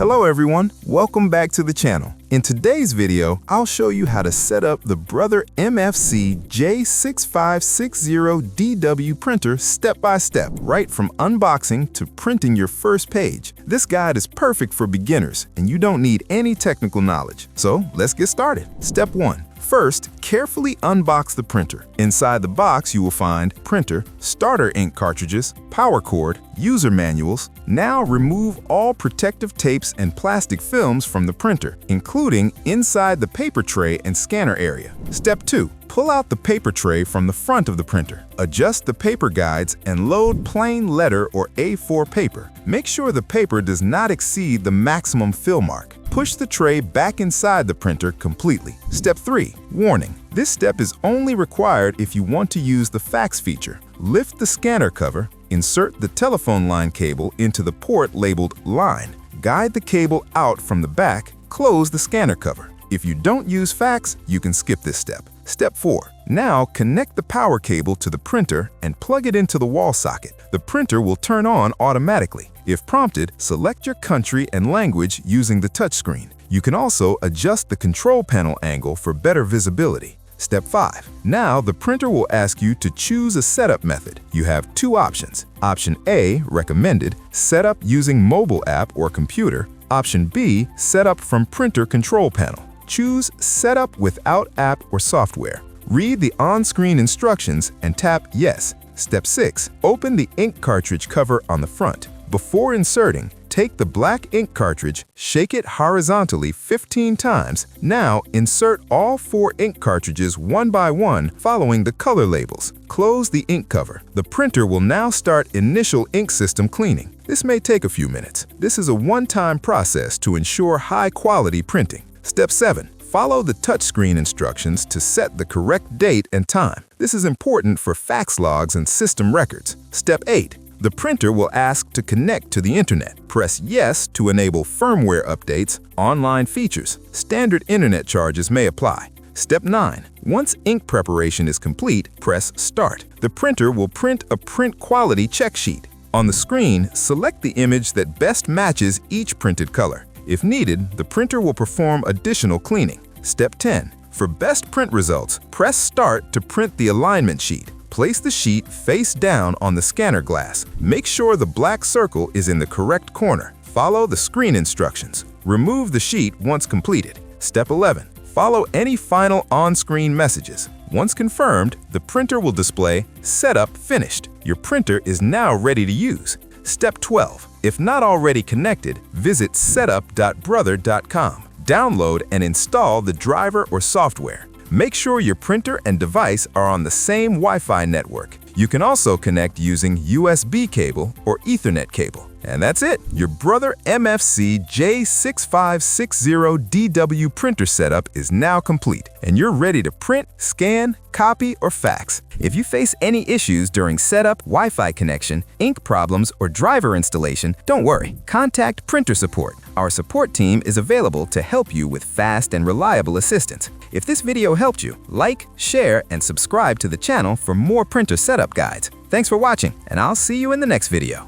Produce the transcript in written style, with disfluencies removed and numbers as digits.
Hello everyone, welcome back to the channel. In today's video, I'll show you how to set up the Brother MFC-J6560DW printer step by step, right from unboxing to printing your first page. This guide is perfect for beginners and you don't need any technical knowledge. So let's get started. Step 1. First, carefully unbox the printer. Inside the box, you will find printer, starter ink cartridges, power cord, user manuals. Now remove all protective tapes and plastic films from the printer, including inside the paper tray and scanner area. Step 2. Pull out the paper tray from the front of the printer. Adjust the paper guides and load plain letter or A4 paper. Make sure the paper does not exceed the maximum fill mark. Push the tray back inside the printer completely. Step 3. Warning. This step is only required if you want to use the fax feature. Lift the scanner cover, insert the telephone line cable into the port labeled line. Guide the cable out from the back, close the scanner cover. If you don't use fax, you can skip this step. Step 4. Now connect the power cable to the printer and plug it into the wall socket. The printer will turn on automatically. If prompted, select your country and language using the touchscreen. You can also adjust the control panel angle for better visibility. Step 5. Now the printer will ask you to choose a setup method. You have two options. Option A, recommended, setup using mobile app or computer. Option B, setup from printer control panel. Choose Setup without app or software. Read the on-screen instructions and tap Yes. Step 6. Open the ink cartridge cover on the front. Before inserting, take the black ink cartridge, shake it horizontally 15 times. Now insert all 4 ink cartridges one by one following the color labels. Close the ink cover. The printer will now start initial ink system cleaning. This may take a few minutes. This is a one-time process to ensure high-quality printing. Step 7. Follow the touchscreen instructions to set the correct date and time. This is important for fax logs and system records. Step 8. The printer will ask to connect to the internet. Press Yes to enable firmware updates, online features. Standard internet charges may apply. Step 9. Once ink preparation is complete, press Start. The printer will print a print quality check sheet. On the screen, select the image that best matches each printed color. If needed, the printer will perform additional cleaning. Step 10. For best print results, press Start to print the alignment sheet. Place the sheet face down on the scanner glass. Make sure the black circle is in the correct corner. Follow the screen instructions. Remove the sheet once completed. Step 11. Follow any final on-screen messages. Once confirmed, the printer will display Setup Finished. Your printer is now ready to use. Step 12. If not already connected, visit setup.brother.com. Download and install the driver or software. Make sure your printer and device are on the same Wi-Fi network. You can also connect using USB cable or Ethernet cable. And that's it! Your Brother MFC-J6560DW printer setup is now complete, and you're ready to print, scan, copy, or fax. If you face any issues during setup, Wi-Fi connection, ink problems, or driver installation, don't worry. Contact Printer Support. Our support team is available to help you with fast and reliable assistance. If this video helped you, like, share, and subscribe to the channel for more printer setup guides. Thanks for watching, and I'll see you in the next video.